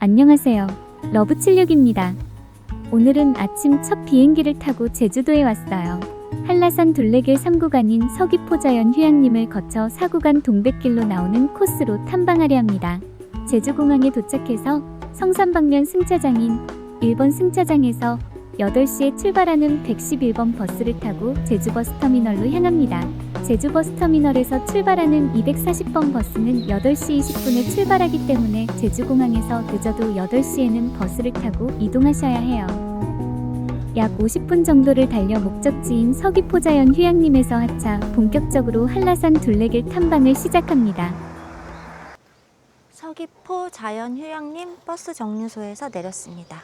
안녕하세요. 러브76입니다. 오늘은 아침 첫 비행기를 타고 제주도에 왔어요. 한라산 둘레길 3구간인 서귀포자연 휴양림을 거쳐 4구간 동백길로 나오는 코스로 탐방하려 합니다. 제주공항에 도착해서 성산 방면 승차장인 1번 승차장에서 8시에 출발하는 111번 버스를 타고 제주버스터미널로 향합니다. 제주버스터미널에서 출발하는 240번 버스는 8시 20분에 출발하기 때문에 제주공항에서 늦어도 8시에는 버스를 타고 이동하셔야 해요. 약 50분 정도를 달려 목적지인 서귀포자연 휴양림에서 하차, 본격적으로 한라산 둘레길 탐방을 시작합니다. 서귀포 자연휴양림 버스 정류소에서 내렸습니다.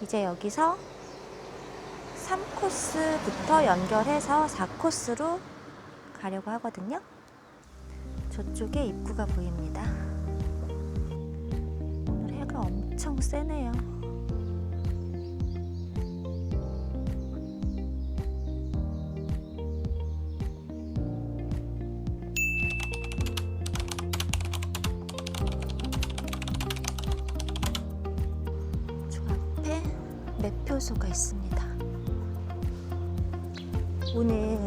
이제 여기서 3코스부터 연결해서 4코스로 가려고 하거든요. 저쪽에 입구가 보입니다. 오늘 해가 엄청 세네요. 매표소가 있습니다. 오늘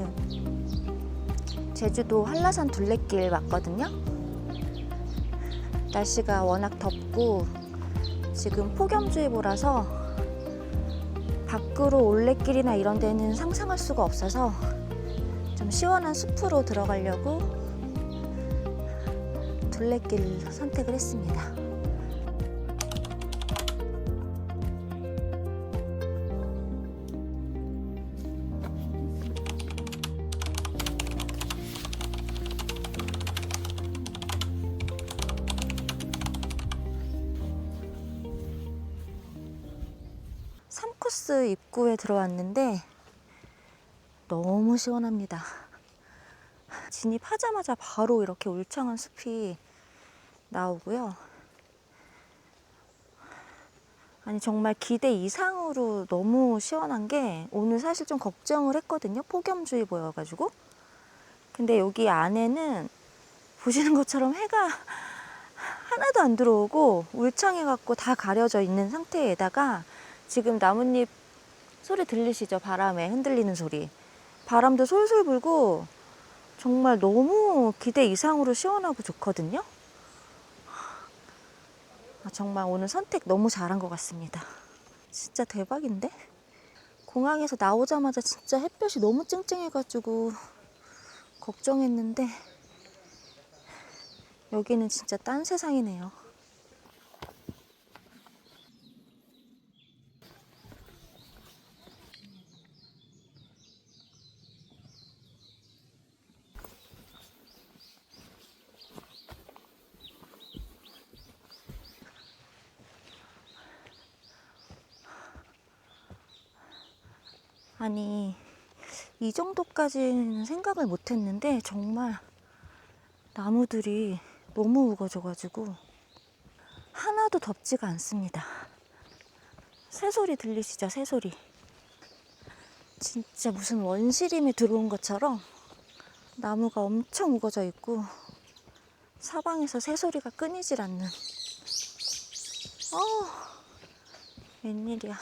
제주도 한라산 둘레길 왔거든요. 날씨가 워낙 덥고 지금 폭염주의보라서 밖으로 올레길이나 이런 데는 상상할 수가 없어서 좀 시원한 숲으로 들어가려고 둘레길 선택을 했습니다. 코스 입구에 들어왔는데 너무 시원합니다. 진입하자마자 바로 이렇게 울창한 숲이 나오고요. 아니 정말 기대 이상으로 너무 시원한 게, 오늘 사실 좀 걱정을 했거든요. 폭염주의보여가지고. 근데 여기 안에는 보시는 것처럼 해가 하나도 안 들어오고 울창해갖고 다 가려져 있는 상태에다가 지금 나뭇잎 소리 들리시죠? 바람에 흔들리는 소리. 바람도 솔솔 불고 정말 너무 기대 이상으로 시원하고 좋거든요. 정말 오늘 선택 너무 잘한 것 같습니다. 진짜 대박인데? 공항에서 나오자마자 진짜 햇볕이 너무 쨍쨍해가지고 걱정했는데 여기는 진짜 딴 세상이네요. 아니, 이 정도까지는 생각을 못 했는데 정말 나무들이 너무 우거져가지고 하나도 덥지가 않습니다. 새소리 들리시죠? 새소리. 진짜 무슨 원시림에 들어온 것처럼 나무가 엄청 우거져 있고 사방에서 새소리가 끊이질 않는. 웬일이야.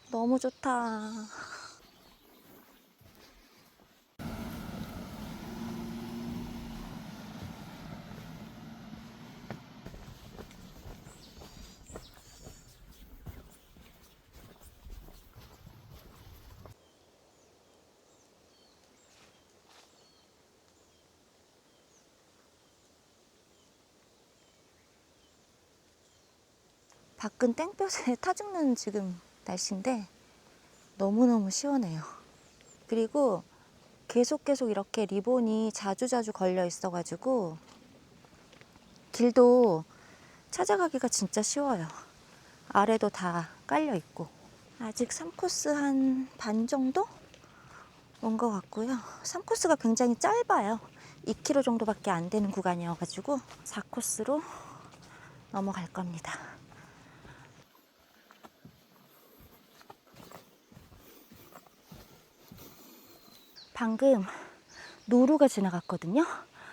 너무 좋다. 밖은 땡볕에 타 죽는 지금 날씨인데 너무너무 시원해요. 그리고 계속 이렇게 리본이 자주자주 걸려 있어가지고 길도 찾아가기가 진짜 쉬워요. 아래도 다 깔려 있고. 아직 3코스 한 반 정도 온 것 같고요. 3코스가 굉장히 짧아요. 2km 정도밖에 안 되는 구간이어가지고 4코스로 넘어갈 겁니다. 방금 노루가 지나갔거든요.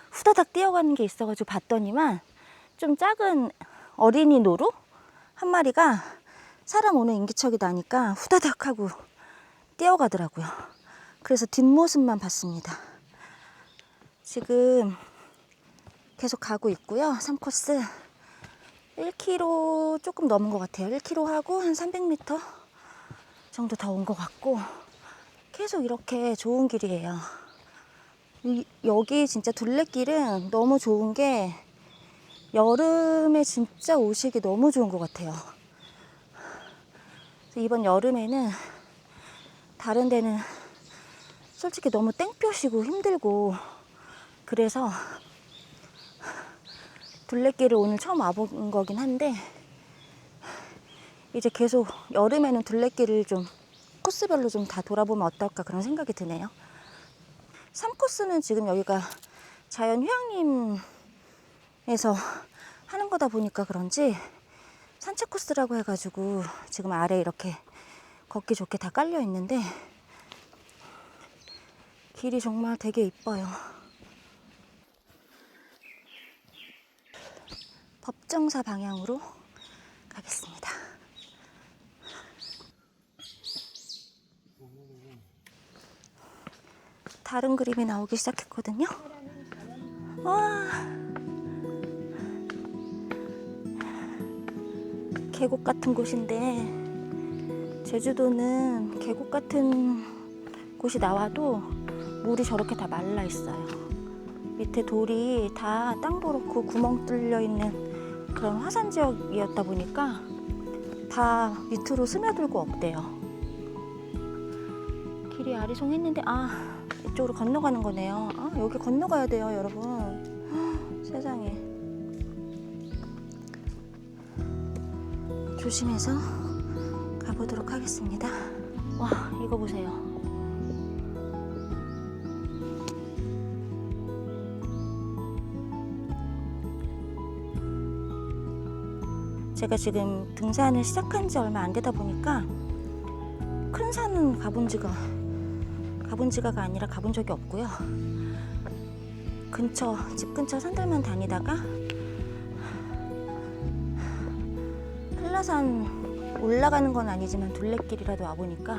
후다닥 뛰어가는 게 있어가지고 봤더니만 좀 작은 어린이 노루 한 마리가 사람 오는 인기척이 나니까 후다닥 하고 뛰어가더라고요. 그래서 뒷모습만 봤습니다. 지금 계속 가고 있고요. 3코스 1km 조금 넘은 것 같아요. 1km 하고 한 300m 정도 더 온 것 같고 계속 이렇게 좋은 길이에요. 여기 진짜 둘레길은 너무 좋은 게 여름에 진짜 오시기 너무 좋은 것 같아요. 이번 여름에는 다른 데는 솔직히 너무 땡볕이고 힘들고 그래서 둘레길을 오늘 처음 와본 거긴 한데 이제 계속 여름에는 둘레길을 좀 코스별로 좀 다 돌아보면 어떨까 그런 생각이 드네요. 3코스는 지금 여기가 자연휴양림에서 하는 거다 보니까 그런지 산책 코스라고 해가지고 지금 아래 이렇게 걷기 좋게 다 깔려 있는데 길이 정말 되게 이뻐요. 법정사 방향으로 가겠습니다. 다른 그림이 나오기 시작했거든요. 와, 계곡 같은 곳인데 제주도는 계곡 같은 곳이 나와도 물이 저렇게 다 말라 있어요. 밑에 돌이 다 땅도렇고 구멍 뚫려 있는 그런 화산 지역이었다 보니까 다 밑으로 스며들고 없대요. 길이 아리송했는데 이쪽으로 건너가는 거네요. 여기 건너가야 돼요, 여러분. 세상에. 조심해서 가보도록 하겠습니다. 와, 이거 보세요. 제가 지금 등산을 시작한 지 얼마 안 되다 보니까 큰 산은 가본 지가가 아니라 가본 적이 없고요. 집 근처 산들만 다니다가 한라산 올라가는 건 아니지만 둘레길이라도 와보니까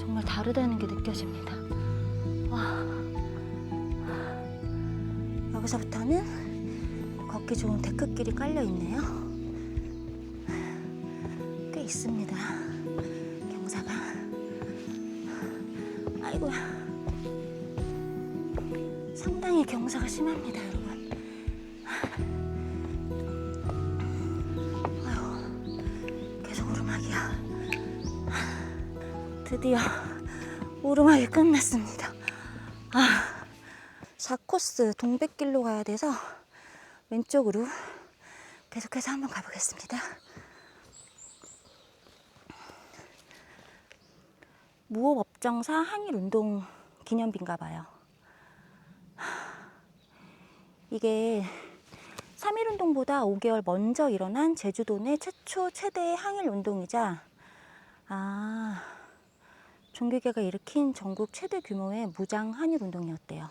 정말 다르다는 게 느껴집니다. 와, 여기서부터는 걷기 좋은 데크길이 깔려 있네요. 꽤 있습니다. 경사가. 아이고야. 상당히 경사가 심합니다, 여러분. 아유, 계속 오르막이야. 드디어 오르막이 끝났습니다. 4코스 동백길로 가야 돼서 왼쪽으로 계속해서 한번 가보겠습니다. 무호법정사 항일운동 기념비인가 봐요. 이게 3.1운동보다 5개월 먼저 일어난 제주도 내 최초 최대의 항일운동이자 종교계가 일으킨 전국 최대 규모의 무장 항일운동이었대요.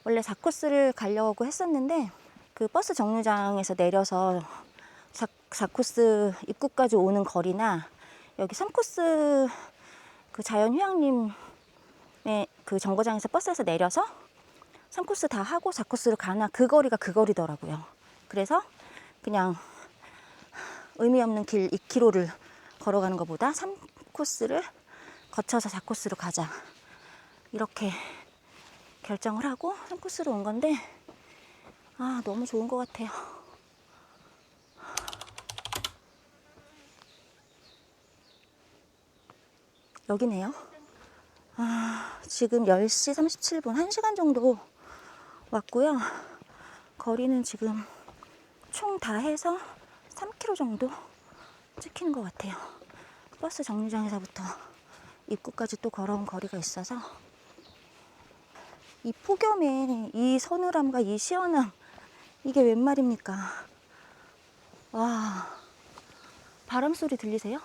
원래 4코스를 가려고 했었는데 그 버스 정류장에서 내려서 4코스 입구까지 오는 거리나 여기 3코스 그 자연휴양림의 그 정거장에서 버스에서 내려서 3코스 다 하고 4코스를 가나 그 거리가 그 거리더라고요. 그래서 그냥 의미 없는 길 2km를 걸어가는 것보다 3코스를 거쳐서 4코스로 가자 이렇게 결정을 하고 3코스로 온 건데 너무 좋은 것 같아요. 여기네요. 지금 10시 37분, 1시간 정도 왔고요. 거리는 지금 총 다 해서 3km 정도 찍히는 것 같아요. 버스 정류장에서부터 입구까지 또 걸어온 거리가 있어서 이 폭염에 이 서늘함과 이 시원함 이게 웬 말입니까? 와, 바람 소리 들리세요?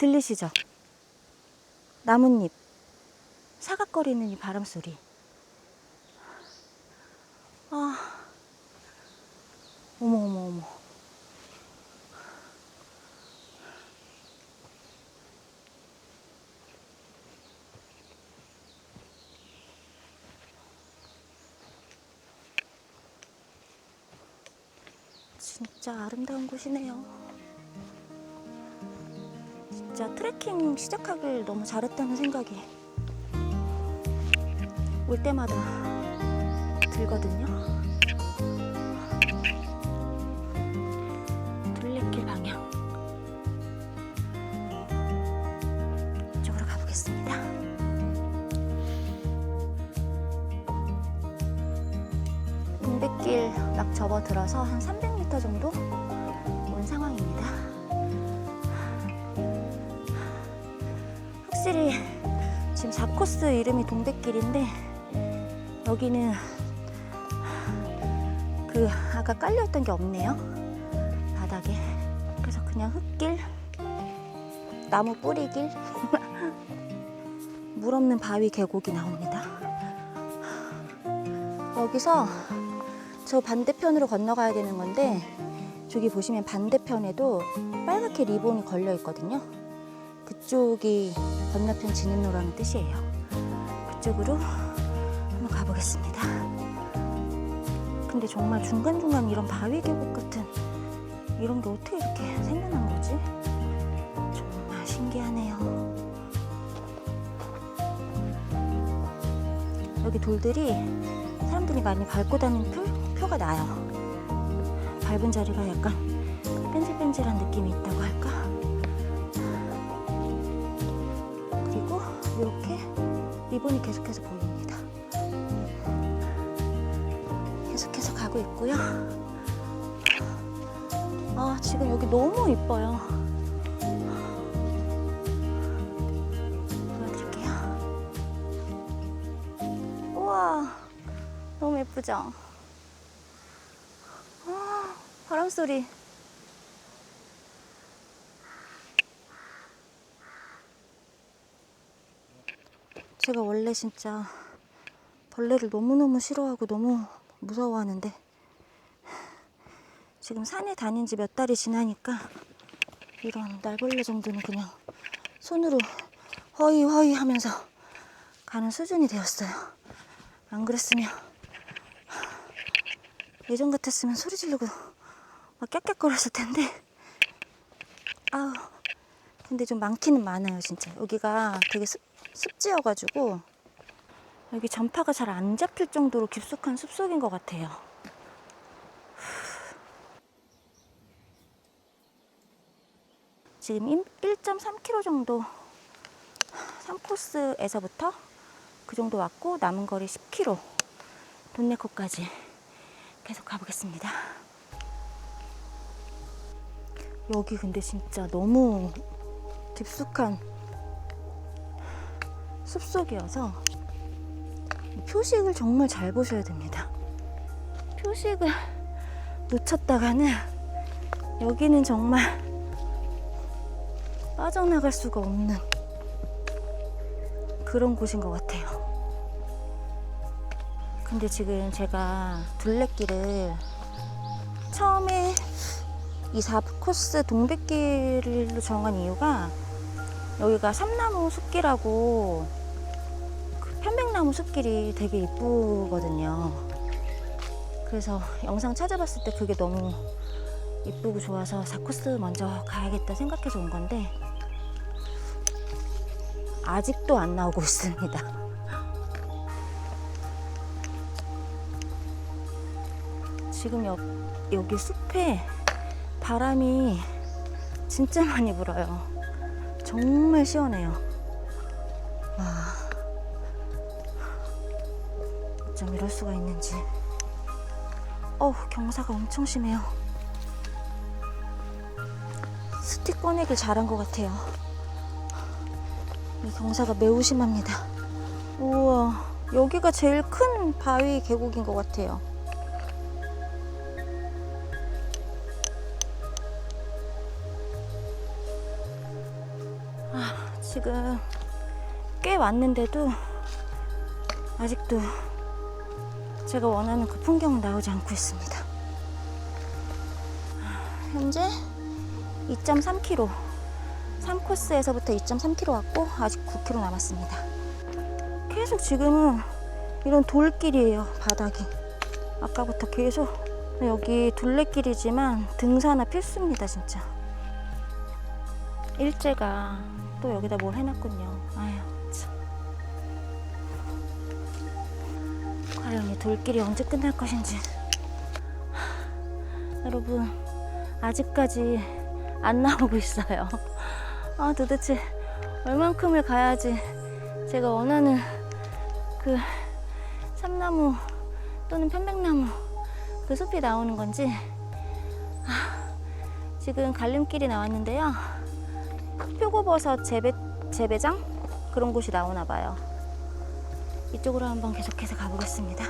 들리시죠? 나뭇잎 사각거리는 이 바람 소리. 아, 어머 어머 어머. 진짜 아름다운 곳이네요. 진짜 트레킹 시작하길 너무 잘했다는 생각이 올 때마다 들거든요. 둘레길 방향 이쪽으로 가보겠습니다. 동백길 막 접어들어서 한 300m 정도 온 상황입니다. 확실히 지금 4코스 이름이 동백길인데 여기는 그 아까 깔려있던 게 없네요, 바닥에. 그래서 그냥 흙길, 나무 뿌리길, 물 없는 바위 계곡이 나옵니다. 여기서 저 반대편으로 건너가야 되는 건데 저기 보시면 반대편에도 빨갛게 리본이 걸려 있거든요. 그쪽이 건너편 지는로라는 뜻이에요. 그쪽으로 한번 가보겠습니다. 근데 정말 중간중간 이런 바위 계곡 같은 이런 게 어떻게 이렇게 생겨난 거지? 정말 신기하네요. 여기 돌들이 사람들이 많이 밟고 다니는 표가 나요. 밟은 자리가 약간 뺀질뺀질한 느낌이 있다고 할까? 그리고 이렇게 리본이 계속해서 보입니다. 계속해서 가고 있고요. 아, 지금 여기 너무 이뻐요. 보여드릴게요. 우와, 너무 예쁘죠? 아, 바람 소리. 제가 원래 진짜 벌레를 너무너무 싫어하고 너무 무서워하는데 지금 산에 다닌 지 몇 달이 지나니까 이런 날벌레 정도는 그냥 손으로 허이 하면서 가는 수준이 되었어요. 안 그랬으면 예전 같았으면 소리 지르고 막 깍깍거렸을 텐데. 아우, 근데 좀 많기는 많아요. 진짜 여기가 되게 습지여가지고 여기 전파가 잘 안 잡힐 정도로 깊숙한 숲속인 것 같아요. 지금 1.3km 정도 3코스에서부터 그 정도 왔고 남은 거리 10km 돈네코까지 계속 가보겠습니다. 여기 근데 진짜 너무 깊숙한 숲속이어서 표식을 정말 잘 보셔야 됩니다. 표식을 놓쳤다가는 여기는 정말 빠져나갈 수가 없는 그런 곳인 것 같아요. 근데 지금 제가 둘레길을 처음에 이 4코스 동백길로 정한 이유가 여기가 삼나무 숲길하고 그 편백나무 숲길이 되게 이쁘거든요. 그래서 영상 찾아봤을 때 그게 너무 이쁘고 좋아서 4코스 먼저 가야겠다 생각해서 온 건데 아직도 안 나오고 있습니다. 지금 여기 숲에 바람이 진짜 많이 불어요. 정말 시원해요. 와, 어쩜 이럴 수가 있는지. 경사가 엄청 심해요. 스틱 꺼내길 잘한 것 같아요. 이 경사가 매우 심합니다. 우와, 여기가 제일 큰 바위 계곡인 것 같아요. 지금 꽤 왔는데도 아직도 제가 원하는 그 풍경은 나오지 않고 있습니다. 현재 2.3km 3코스에서부터 2.3km 왔고 아직 9km 남았습니다. 계속 지금은 이런 돌길이에요. 바닥이 아까부터 계속. 여기 둘레길이지만 등산화 필수입니다. 진짜. 일제가 또 여기다 뭘 해놨군요. 아휴 참. 과연 이 돌길이 언제 끝날 것인지. 여러분 아직까지 안 나오고 있어요. 도대체 얼만큼을 가야지 제가 원하는 그 삼나무 또는 편백나무 그 숲이 나오는 건지. 지금 갈림길이 나왔는데요. 표고버섯 재배장 그런 곳이 나오나 봐요. 이쪽으로 한번 계속해서 가보겠습니다.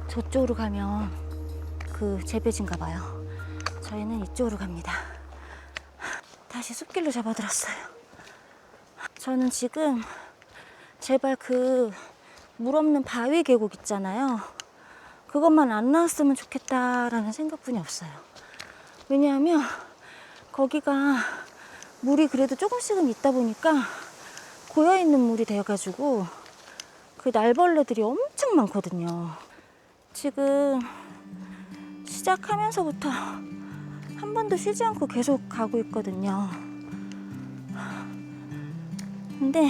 저쪽으로 가면 그 재배지인가 봐요. 저희는 이쪽으로 갑니다. 다시 숲길로 접어들었어요. 저는 지금 제발 그 물 없는 바위 계곡 있잖아요. 그것만 안 나왔으면 좋겠다라는 생각뿐이 없어요. 왜냐하면 거기가 물이 그래도 조금씩은 있다 보니까 고여있는 물이 되어가지고 그 날벌레들이 엄청 많거든요. 지금 시작하면서부터 한 번도 쉬지 않고 계속 가고 있거든요. 근데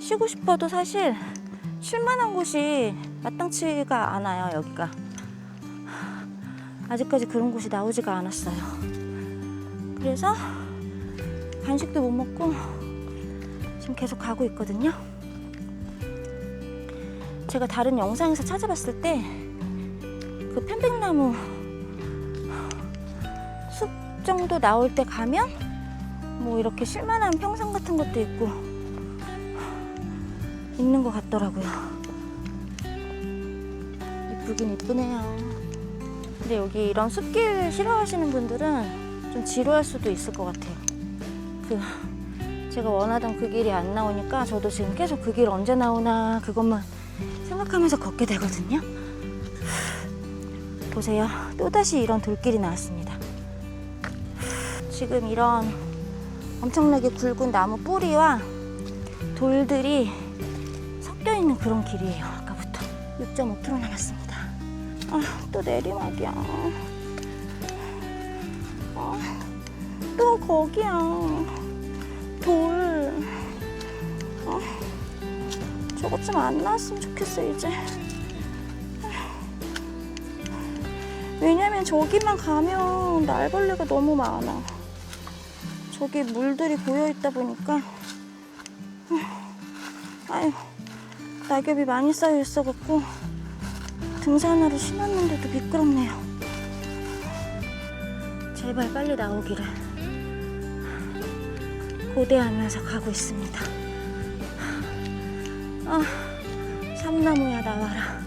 쉬고 싶어도 사실 쉴 만한 곳이 마땅치가 않아요. 여기가 아직까지 그런 곳이 나오지가 않았어요. 그래서 간식도 못 먹고 지금 계속 가고 있거든요. 제가 다른 영상에서 찾아봤을 때 그 편백나무 숲 정도 나올 때 가면 뭐 이렇게 쉴만한 평상 같은 것도 있고 있는 것 같더라고요. 이쁘긴 이쁘네요. 근데 여기 이런 숲길 싫어하시는 분들은 좀 지루할 수도 있을 것 같아요. 제가 원하던 그 길이 안 나오니까 저도 지금 계속 그 길 언제 나오나 그것만 생각하면서 걷게 되거든요. 보세요. 또다시 이런 돌길이 나왔습니다. 지금 이런 엄청나게 굵은 나무 뿌리와 돌들이 섞여 있는 그런 길이에요. 아까부터 6.5km 남았습니다. 또 내리막이야. 또 거기야. 돌. 저것 좀 안 나왔으면 좋겠어 이제. 왜냐면 저기만 가면 날벌레가 너무 많아. 저기 물들이 고여 있다 보니까 아유 낙엽이 많이 쌓여 있어갖고 등산화를 신었는데도 미끄럽네요. 제발 빨리 나오기를 고대하면서 가고 있습니다. 삼나무야 나와라.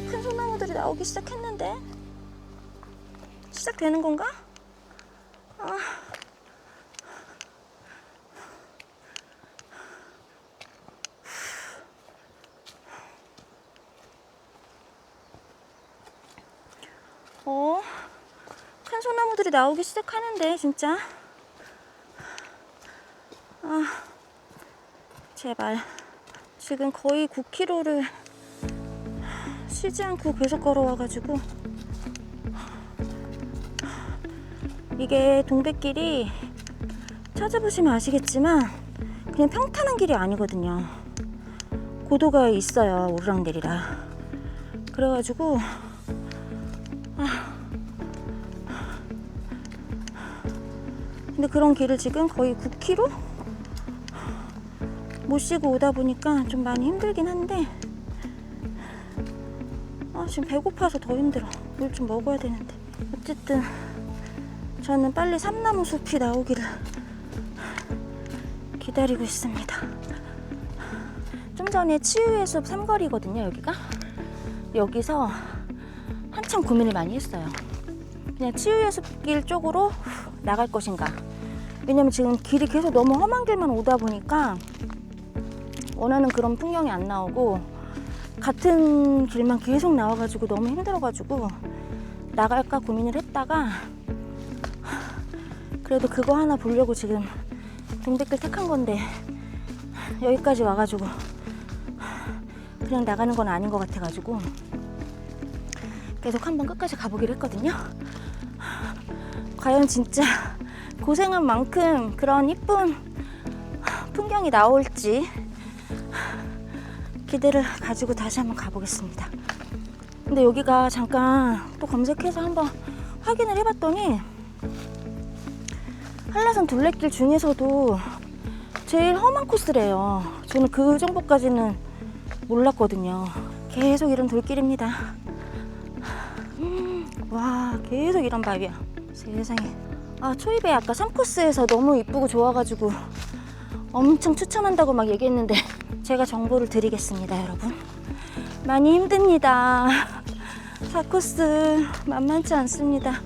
큰 소나무들이 나오기 시작했는데 시작되는 건가? 큰 소나무들이 나오기 시작하는데 진짜. 제발. 지금 거의 9km를 쉬지 않고 계속 걸어와가지고 이게 동백길이 찾아보시면 아시겠지만 그냥 평탄한 길이 아니거든요. 고도가 있어요. 오르락내리락. 그래가지고 근데 그런 길을 지금 거의 9km 못 쉬고 오다 보니까 좀 많이 힘들긴 한데 지금 배고파서 더 힘들어. 물 좀 먹어야 되는데. 어쨌든 저는 빨리 삼나무 숲이 나오기를 기다리고 있습니다. 좀 전에 치유의 숲 삼거리거든요, 여기가. 여기서 한참 고민을 많이 했어요. 그냥 치유의 숲길 쪽으로 나갈 것인가. 왜냐면 지금 길이 계속 너무 험한 길만 오다 보니까 원하는 그런 풍경이 안 나오고 같은 길만 계속 나와가지고 너무 힘들어가지고 나갈까 고민을 했다가 그래도 그거 하나 보려고 지금 동백길 택한 건데 여기까지 와가지고 그냥 나가는 건 아닌 것 같아가지고 계속 한번 끝까지 가보기로 했거든요. 과연 진짜 고생한 만큼 그런 이쁜 풍경이 나올지 기대를 가지고 다시 한번 가보겠습니다. 근데 여기가 잠깐 또 검색해서 한번 확인을 해봤더니 한라산 둘레길 중에서도 제일 험한 코스래요. 저는 그 정도까지는 몰랐거든요. 계속 이런 돌길입니다. 와, 계속 이런 바위야. 세상에. 아, 초입에 아까 3코스에서 너무 이쁘고 좋아가지고 엄청 추천한다고 막 얘기했는데 제가 정보를 드리겠습니다, 여러분. 많이 힘듭니다. 4코스 만만치 않습니다.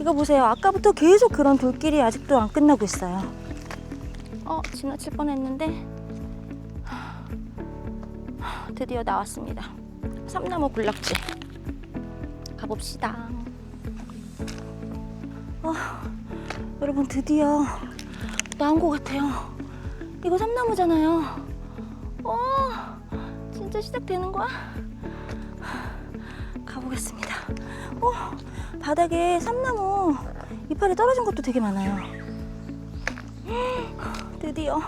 이거 보세요. 아까부터 계속 그런 돌길이 아직도 안 끝나고 있어요. 지나칠 뻔했는데 드디어 나왔습니다. 삼나무 군락지 가봅시다. 여러분, 드디어 나온 것 같아요. 이거 삼나무잖아요. 진짜 시작되는 거야? 가보겠습니다. 바닥에 삼나무 이파리 떨어진 것도 되게 많아요. 드디어.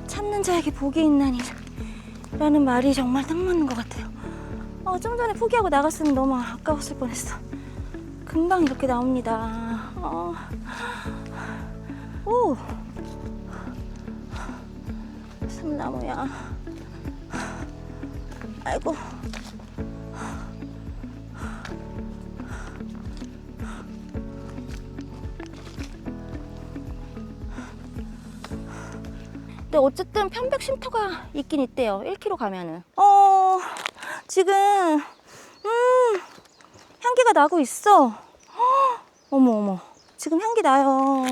찾는 자에게 복이 있나니 라는 말이 정말 딱 맞는 것 같아요. 좀 전에 포기하고 나갔으면 너무 아까웠을 뻔했어. 금방 이렇게 나옵니다. 오, 삼나무야. 아이고. 근데 어쨌든 편백 쉼터가 있긴 있대요. 1km 가면은. 지금 향기가 나고 있어. 어머. 지금 향기 나요.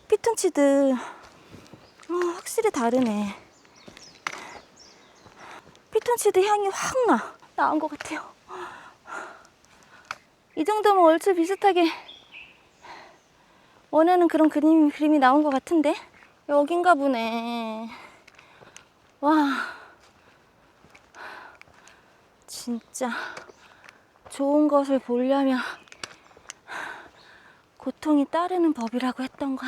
피톤치드. 확실히 다르네. 피톤치드 향이 확 나온 것 같아요. 이 정도면 얼추 비슷하게 원하는 그런 그림이 나온 것 같은데? 여긴가 보네. 와, 진짜 좋은 것을 보려면 고통이 따르는 법이라고 했던가.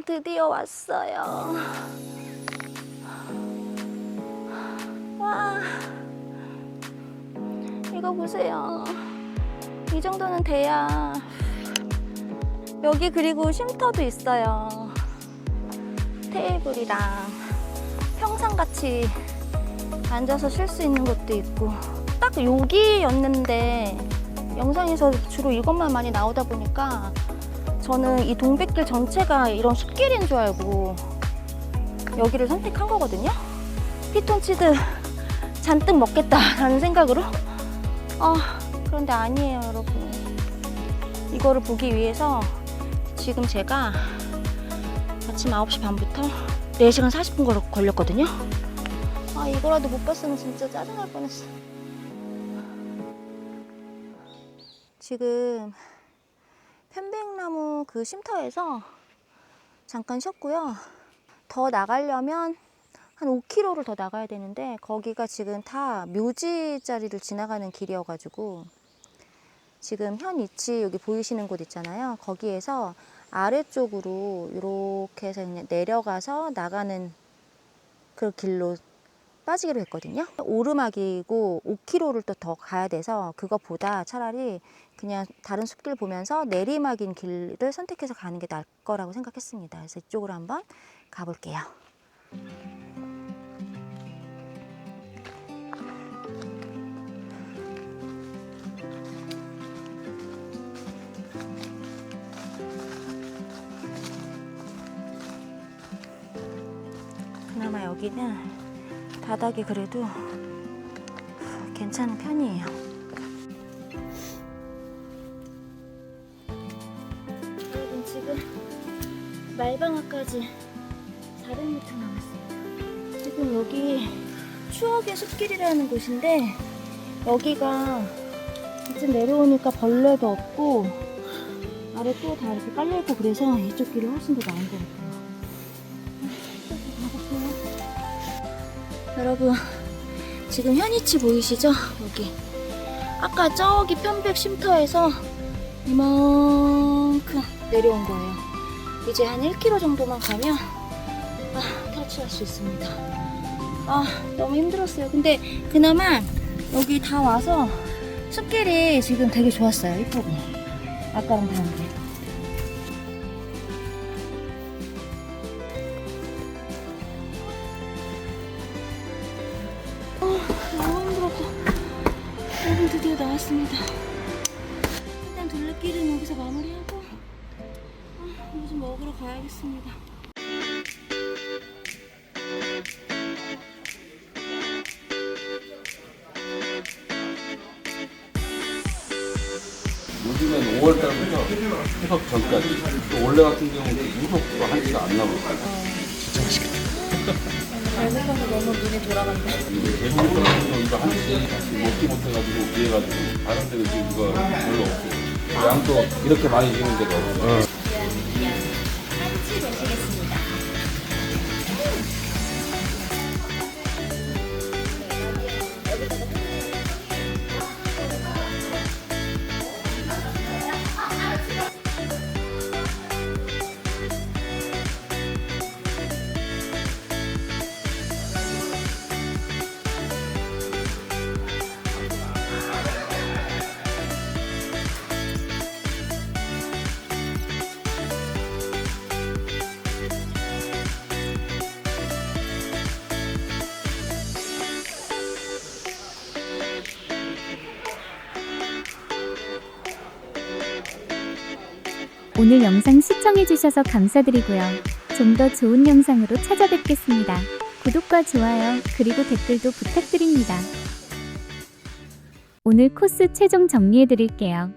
드디어 왔어요. 와, 이거 보세요. 이 정도는 돼야. 여기 그리고 쉼터도 있어요. 테이블이랑 평상같이 앉아서 쉴 수 있는 것도 있고. 딱 여기였는데 영상에서 주로 이것만 많이 나오다 보니까 저는 이 동백길 전체가 이런 숲길인 줄 알고 여기를 선택한 거거든요. 피톤치드 잔뜩 먹겠다라는 생각으로. 그런데 아니에요, 여러분. 이거를 보기 위해서 지금 제가 아침 9시 반부터 4시간 40분 걸렸거든요. 이거라도 못 봤으면 진짜 짜증날 뻔했어. 지금 편백나무 그 쉼터에서 잠깐 쉬었고요. 더 나가려면 한 5km를 더 나가야 되는데 거기가 지금 다 묘지 자리를 지나가는 길이어가지고 지금 현 위치 여기 보이시는 곳 있잖아요. 거기에서 아래쪽으로 이렇게 해서 그냥 내려가서 나가는 그 길로 빠지기로 했거든요. 오르막이고 5km를 또 더 가야 돼서 그것보다 차라리 그냥 다른 숲길 보면서 내리막인 길을 선택해서 가는 게 나을 거라고 생각했습니다. 그래서 이쪽으로 한번 가볼게요. 여기는 바닥이 그래도 괜찮은 편이에요. 여러분, 지금 말방아까지 400m 남았어요. 지금 여기 추억의 숲길이라는 곳인데, 여기가 이쯤 내려오니까 벌레도 없고 아래 또 다 이렇게 깔려있고, 그래서 이쪽 길이 훨씬 더 나은 것 같아요. 여러분, 지금 현이치 보이시죠? 여기 아까 저기 편백 쉼터에서 이만큼 내려온 거예요. 이제 한 1km 정도만 가면 탈출할 수 있습니다. 너무 힘들었어요. 근데 그나마 여기 다 와서 숲길이 지금 되게 좋았어요. 이쁘고 아까랑 다른데. 너무 힘들었어. 여러분, 드디어 나왔습니다. 일단 둘레길은 여기서 마무리하고 뭐 좀 먹으러 가야겠습니다. 요즘엔 5월달부터 추석 전까지 또 원래 같은 경우는 무속도 한시가 안 나오거든요. 진짜 맛있겠다. 잘생겨서 너무 눈이 돌아간다. 대부분 같은 경우 이거 한시 먹지 못해가지고 비해가지고 다른 데는 지금 이거 별로 없어요. 양도 이렇게 많이 주는 데가 없어요. 한치 되시겠습니다. 오늘 영상 시청해주셔서 감사드리고요. 좀 더 좋은 영상으로 찾아뵙겠습니다. 구독과 좋아요, 그리고 댓글도 부탁드립니다. 오늘 코스 최종 정리해드릴게요.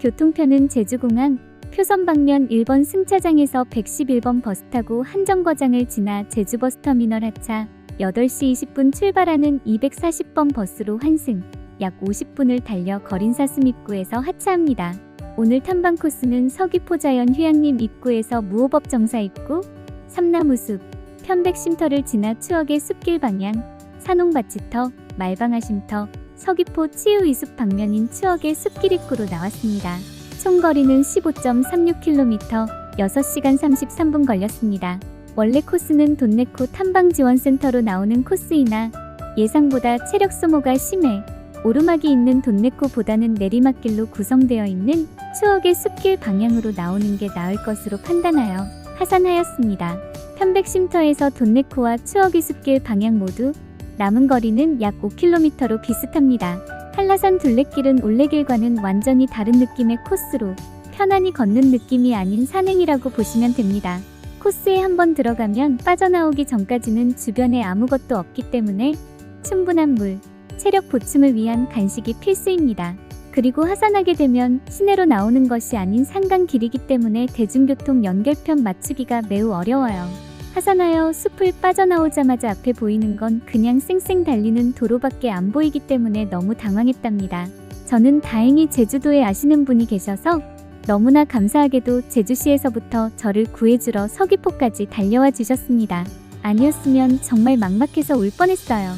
교통편은 제주공항, 표선 방면 1번 승차장에서 111번 버스 타고 한정거장을 지나 제주버스터미널 하차, 8시 20분 출발하는 240번 버스로 환승, 약 50분을 달려 거린사슴 입구에서 하차합니다. 오늘 탐방 코스는 서귀포자연 휴양림 입구에서 무호법 정사 입구, 삼나무숲, 편백쉼터를 지나 추억의 숲길 방향, 산홍밭이터, 말방아 쉼터, 서귀포 치유이숲 방면인 추억의 숲길 입구로 나왔습니다. 총 거리는 15.36km, 6시간 33분 걸렸습니다. 원래 코스는 돈네코 탐방지원센터로 나오는 코스이나 예상보다 체력 소모가 심해 오르막이 있는 돈네코보다는 내리막길로 구성되어 있는 추억의 숲길 방향으로 나오는 게 나을 것으로 판단하여 하산하였습니다. 편백쉼터에서 돈네코와 추억의 숲길 방향 모두 남은 거리는 약 5km로 비슷합니다. 한라산 둘레길은 올레길과는 완전히 다른 느낌의 코스로 편안히 걷는 느낌이 아닌 산행이라고 보시면 됩니다. 코스에 한번 들어가면 빠져나오기 전까지는 주변에 아무것도 없기 때문에 충분한 물, 체력 보충을 위한 간식이 필수입니다. 그리고 하산하게 되면 시내로 나오는 것이 아닌 산간길이기 때문에 대중교통 연결편 맞추기가 매우 어려워요. 하산하여 숲을 빠져나오자마자 앞에 보이는 건 그냥 쌩쌩 달리는 도로밖에 안 보이기 때문에 너무 당황했답니다. 저는 다행히 제주도에 아시는 분이 계셔서 너무나 감사하게도 제주시에서부터 저를 구해주러 서귀포까지 달려와 주셨습니다. 아니었으면 정말 막막해서 울 뻔했어요.